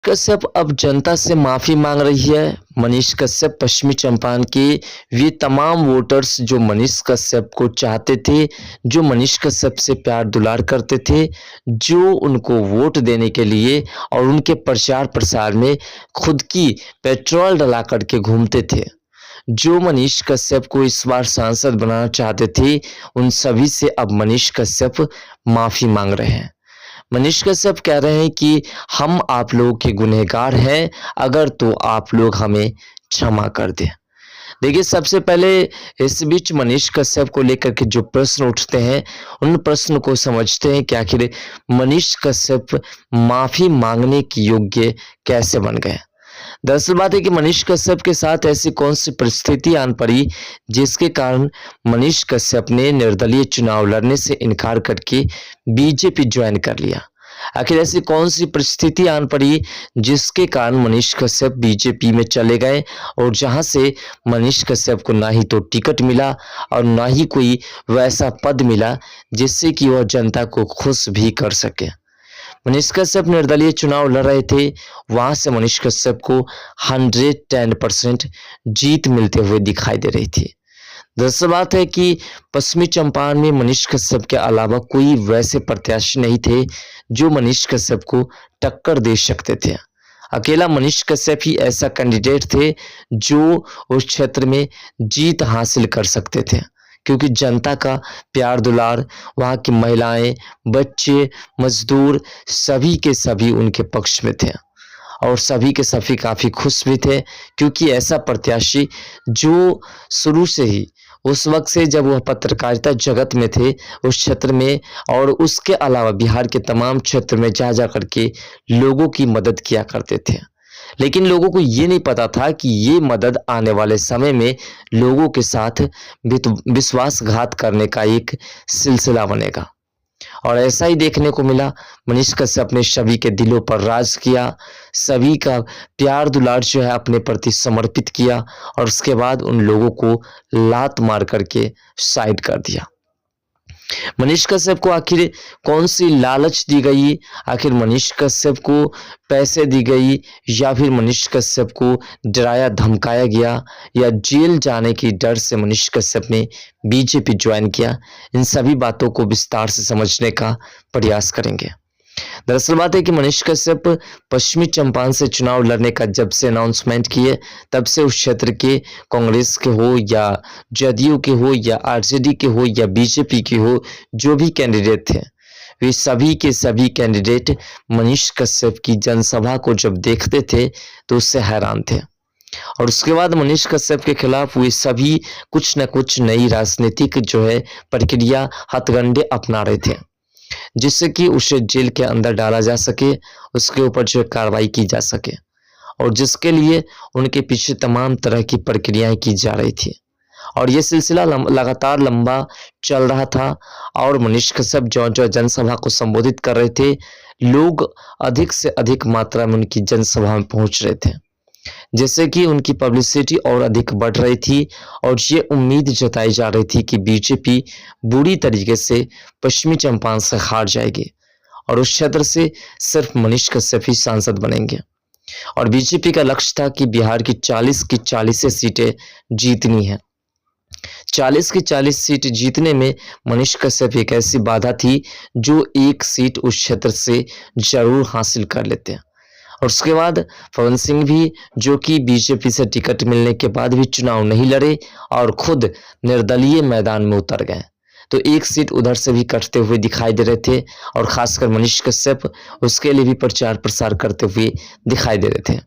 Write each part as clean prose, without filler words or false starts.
कश्यप अब जनता से माफ़ी मांग रही है। मनीष कश्यप पश्चिमी चंपारण के वे तमाम वोटर्स जो मनीष कश्यप को चाहते थे, जो मनीष कश्यप से प्यार दुलार करते थे, जो उनको वोट देने के लिए और उनके प्रचार प्रसार में खुद की पेट्रोल डला करके घूमते थे, जो मनीष कश्यप को इस बार सांसद बनाना चाहते थे, उन सभी से अब मनीष कश्यप माफ़ी मांग रहे हैं। मनीष कश्यप कह रहे हैं कि हम आप लोगों के गुनहगार हैं, अगर तो आप लोग हमें क्षमा कर दें। देखिए, सबसे पहले इस बीच मनीष कश्यप को लेकर के जो प्रश्न उठते हैं, उन प्रश्न को समझते हैं कि आखिर मनीष कश्यप माफ़ी मांगने के योग्य कैसे बन गए। दरअसल बात है कि मनीष कश्यप के साथ ऐसी कौन सी परिस्थिति आन पड़ी जिसके कारण मनीष कश्यप ने निर्दलीय चुनाव लड़ने से इनकार करके बीजेपी ज्वाइन कर लिया। आखिर ऐसी कौन सी परिस्थिति आन पड़ी जिसके कारण मनीष कश्यप बीजेपी में चले गए और जहां से मनीष कश्यप को ना ही तो टिकट मिला और ना ही कोई वैसा पद मिला जिससे कि वह जनता को खुश भी कर सके। मनीष कश्यप निर्दलीय चुनाव लड़ रहे थे, वहां से मनीष कश्यप को 110% जीत मिलते हुए दिखाई दे रही थी। दरअसल बात है कि पश्चिमी चंपारण में मनीष कश्यप के अलावा कोई वैसे प्रत्याशी नहीं थे जो मनीष कश्यप को टक्कर दे सकते थे। अकेला मनीष कश्यप ही ऐसा कैंडिडेट थे जो उस क्षेत्र में जीत हासिल कर सकते थे, क्योंकि जनता का प्यार दुलार, वहाँ की महिलाएं, बच्चे, मजदूर सभी के सभी उनके पक्ष में थे और सभी के सभी काफ़ी खुश भी थे, क्योंकि ऐसा प्रत्याशी जो शुरू से ही उस वक्त से जब वह पत्रकारिता जगत में थे उस क्षेत्र में और उसके अलावा बिहार के तमाम क्षेत्र में जा जा करके लोगों की मदद किया करते थे, लेकिन लोगों को ये नहीं पता था कि ये मदद आने वाले समय में लोगों के साथ विश्वासघात करने का एक सिलसिला बनेगा। और ऐसा ही देखने को मिला। मनीष कश्यप ने सभी के दिलों पर राज किया, सभी का प्यार दुलार जो है अपने प्रति समर्पित किया और उसके बाद उन लोगों को लात मार करके साइड कर दिया। मनीष कश्यप को आखिर कौन सी लालच दी गई, आखिर मनीष कश्यप को पैसे दी गई या फिर मनीष कश्यप को डराया धमकाया गया या जेल जाने की डर से मनीष कश्यप ने बीजेपी ज्वाइन किया, इन सभी बातों को विस्तार से समझने का प्रयास करेंगे। दरअसल बात है कि मनीष कश्यप पश्चिमी चंपारण से चुनाव लड़ने का जब से अनाउंसमेंट किए तब से उस क्षेत्र के कांग्रेस के हो या जदयू के हो या आरजेडी के हो या बीजेपी के हो, जो भी कैंडिडेट थे वे सभी के सभी कैंडिडेट मनीष कश्यप की जनसभा को जब देखते थे तो उससे हैरान थे और उसके बाद मनीष कश्यप के खिलाफ वे सभी कुछ न कुछ नई राजनीतिक जो है प्रक्रिया हथकंडे अपना रहे थे, जिससे कि उसे जेल के अंदर डाला जा सके, उसके ऊपर जो कार्रवाई की जा सके और जिसके लिए उनके पीछे तमाम तरह की प्रक्रियाएं की जा रही थी और ये सिलसिला लगातार लंबा चल रहा था। और मनीष कश्यप जो जनसभा को संबोधित कर रहे थे, लोग अधिक से अधिक मात्रा में उनकी जनसभा में पहुंच रहे थे, जैसे कि उनकी पब्लिसिटी और अधिक बढ़ रही थी और ये उम्मीद जताई जा रही थी कि बीजेपी बुरी तरीके से पश्चिमी चंपारण से हार जाएगी और उस क्षेत्र से सिर्फ मनीष कश्यप ही सांसद बनेंगे और बीजेपी का लक्ष्य था कि बिहार की 40 की 40 सीटें जीतनी है। 40 की 40 सीट जीतने में मनीष कश्यप एक ऐसी बाधा थी जो एक सीट उस क्षेत्र से जरूर हासिल कर लेते हैं और उसके बाद पवन सिंह भी, जो कि बीजेपी से टिकट मिलने के बाद भी चुनाव नहीं लड़े और खुद निर्दलीय मैदान में उतर गए, तो एक सीट उधर से भी कटते हुए दिखाई दे रहे थे और खासकर मनीष कश्यप उसके लिए भी प्रचार प्रसार करते हुए दिखाई दे रहे थे।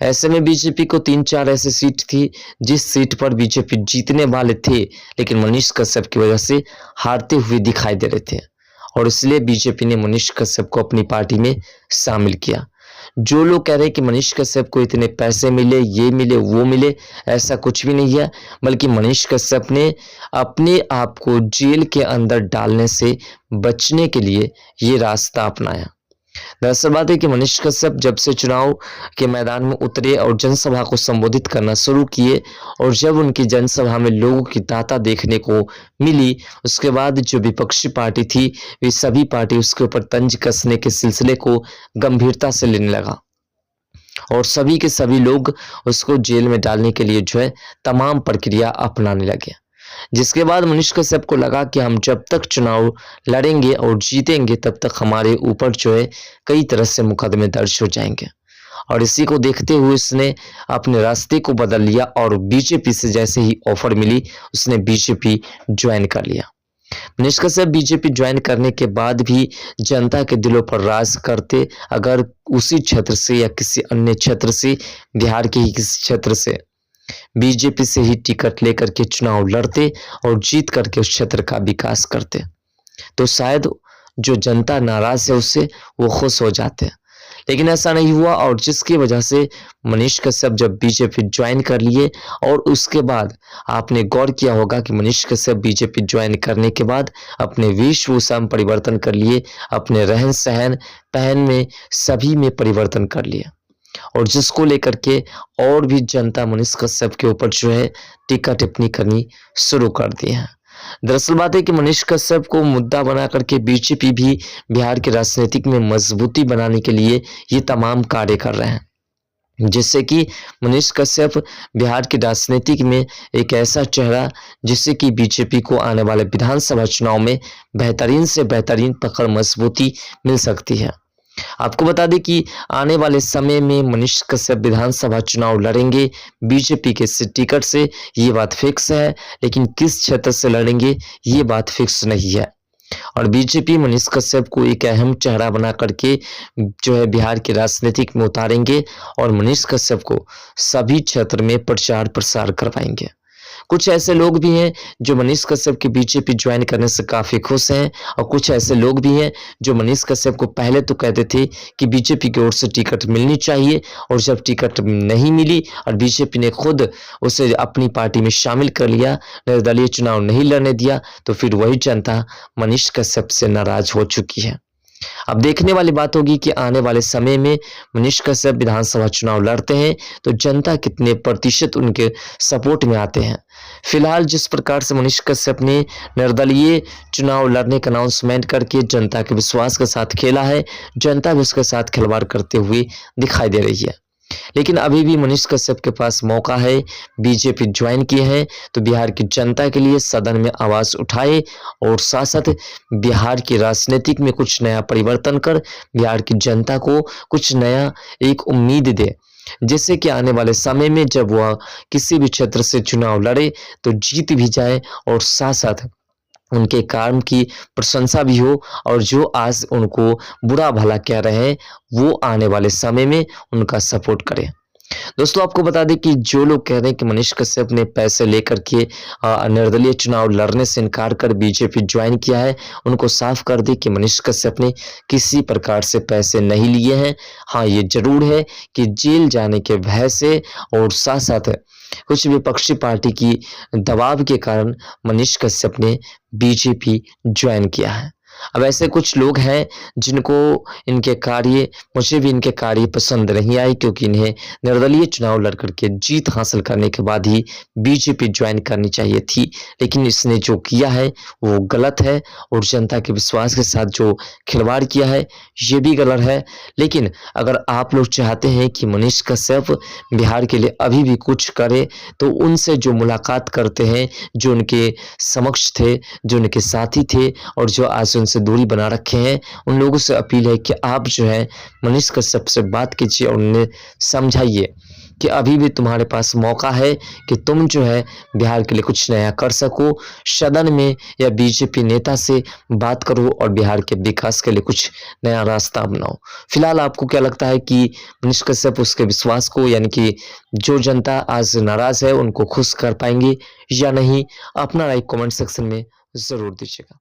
ऐसे में बीजेपी को 3-4 ऐसी सीट थी जिस सीट पर बीजेपी जीतने वाले थे, लेकिन मनीष कश्यप की वजह से हारते हुए दिखाई दे रहे थे और इसलिए बीजेपी ने मनीष कश्यप को अपनी पार्टी में शामिल किया। जो लोग कह रहे हैं कि मनीष कश्यप को इतने पैसे मिले, ये मिले, वो मिले, ऐसा कुछ भी नहीं है, बल्कि मनीष कश्यप ने अपने आप को जेल के अंदर डालने से बचने के लिए ये रास्ता अपनाया। दरअसल बात है कि मनीष कश्यप जब से चुनाव के मैदान में उतरे और जनसभा को संबोधित करना शुरू किए और जब उनकी जनसभा में लोगों की ताता देखने को मिली, उसके बाद जो विपक्षी पार्टी थी वे सभी पार्टी उसके ऊपर तंज कसने के सिलसिले को गंभीरता से लेने लगा और सभी के सभी लोग उसको जेल में डालने के लिए जो है तमाम प्रक्रिया अपनाने लगे। जिसके बाद मनीष कश्यप को लगा कि हम जब तक चुनाव लड़ेंगे और जीतेंगे तब तक हमारे ऊपर जो है कई तरह से मुकदमे दर्ज हो जाएंगे, और इसी को देखते हुए उसने अपने रास्ते को बदल लिया और बीजेपी से जैसे ही ऑफर मिली उसने बीजेपी ज्वाइन कर लिया। मनीष कश्यप बीजेपी ज्वाइन करने के बाद भी जनता के दिलों पर राज करते। अगर उसी क्षेत्र से या किसी अन्य क्षेत्र से, बिहार के ही किसी क्षेत्र से बीजेपी से ही टिकट लेकर के चुनाव लड़ते और जीत करके उस क्षेत्र का विकास करते, तो शायद जो जनता नाराज है उससे वो खुश हो जाते। लेकिन ऐसा नहीं हुआ, और जिसकी वजह से मनीष कश्यप जब बीजेपी ज्वाइन कर लिए, और उसके बाद आपने गौर किया होगा कि मनीष कश्यप बीजेपी ज्वाइन करने के बाद अपने वेशभूषा में परिवर्तन कर लिए, अपने रहन सहन पहन में सभी में परिवर्तन कर लिए, और जिसको लेकर के और भी जनता मनीष कश्यप के ऊपर जो है टीका टिप्पणी करनी शुरू कर दी है। दरअसल बात है कि मनीष कश्यप को मुद्दा बना करके बीजेपी भी बिहार के राजनीतिक में मजबूती बनाने के लिए ये तमाम कार्य कर रहे हैं, जिससे कि मनीष कश्यप बिहार की राजनीतिक में एक ऐसा चेहरा जिससे कि बीजेपी को आने वाले विधानसभा चुनाव में बेहतरीन से बेहतरीन पकड़ मजबूती मिल सकती है। आपको बता दें कि आने वाले समय में मनीष कश्यप विधानसभा चुनाव लड़ेंगे बीजेपी के टिकट से, ये बात फिक्स है, लेकिन किस क्षेत्र से लड़ेंगे ये बात फिक्स नहीं है। और बीजेपी मनीष कश्यप को एक अहम चेहरा बना करके जो है बिहार के राजनीतिक में उतारेंगे, और मनीष कश्यप को सभी क्षेत्र में प्रचार प्रसार करवाएंगे। कुछ ऐसे लोग भी हैं जो मनीष कश्यप के बीजेपी ज्वाइन करने से काफी खुश हैं, और कुछ ऐसे लोग भी हैं जो मनीष कश्यप को पहले तो कहते थे कि बीजेपी की ओर से टिकट मिलनी चाहिए, और जब टिकट नहीं मिली और बीजेपी ने खुद उसे अपनी पार्टी में शामिल कर लिया, निर्दलीय चुनाव नहीं लड़ने दिया, तो फिर वही जनता मनीष कश्यप से नाराज हो चुकी है। अब देखने वाली बात होगी कि आने वाले समय में मनीष कश्यप विधानसभा चुनाव लड़ते हैं तो जनता कितने प्रतिशत उनके सपोर्ट में आते हैं। फिलहाल जिस प्रकार से मनीष कश्यप ने निर्दलीय चुनाव लड़ने का अनाउंसमेंट करके जनता के विश्वास के साथ खेला है, जनता भी उसके साथ खिलवाड़ करते हुए दिखाई दे रही है। लेकिन अभी भी मनीष कश्यप के पास मौका है, बीजेपी ज्वाइन किए हैं तो बिहार की जनता के लिए सदन में आवाज उठाए, और साथ साथ बिहार की राजनीतिक में कुछ नया परिवर्तन कर बिहार की जनता को कुछ नया एक उम्मीद दे, जिससे कि आने वाले समय में जब वह किसी भी क्षेत्र से चुनाव लड़े तो जीत भी जाए, और साथ साथ उनके काम की प्रशंसा भी हो, और जो आज उनको बुरा भला कह रहे हैं वो आने वाले समय में उनका सपोर्ट करें। दोस्तों आपको बता दें कि जो लोग कह रहे हैं कि मनीष कश्यप ने पैसे लेकर के निर्दलीय चुनाव लड़ने से इनकार कर बीजेपी ज्वाइन किया है, उनको साफ कर दे कि मनीष कश्यप ने किसी प्रकार से पैसे नहीं लिए हैं। हाँ, ये जरूर है कि जेल जाने के भय से और साथ साथ कुछ विपक्षी पार्टी की दबाव के कारण मनीष कश्यप ने बीजेपी ज्वाइन किया है। अब ऐसे कुछ लोग हैं जिनको इनके कार्य, मुझे भी इनके कार्य पसंद नहीं आए, क्योंकि इन्हें निर्दलीय चुनाव लड़ करके जीत हासिल करने के बाद ही बीजेपी ज्वाइन करनी चाहिए थी, लेकिन इसने जो किया है वो गलत है, और जनता के विश्वास के साथ जो खिलवाड़ किया है ये भी गलत है। लेकिन अगर आप लोग चाहते हैं कि मनीष कश्यप बिहार के लिए अभी भी कुछ करे, तो उनसे जो मुलाकात करते हैं, जो उनके समक्ष थे, जो उनके साथी थे और जो आज उनसे दूरी बना रखे हैं, उन लोगों से अपील है कि आप जो है मनीष कश्यप से बात कीजिए और उन्हें समझाइए कि अभी भी तुम्हारे पास मौका है कि तुम जो है बिहार के लिए कुछ नया कर सको। सदन में या बीजेपी नेता से बात करो और बिहार के विकास के लिए कुछ नया रास्ता बनाओ। फिलहाल आपको क्या लगता है कि मनीष कश्यप उसके विश्वास को, यानी कि जो जनता आज नाराज है, उनको खुश कर पाएंगे या नहीं? अपना राय कमेंट सेक्शन में जरूर दीजिएगा।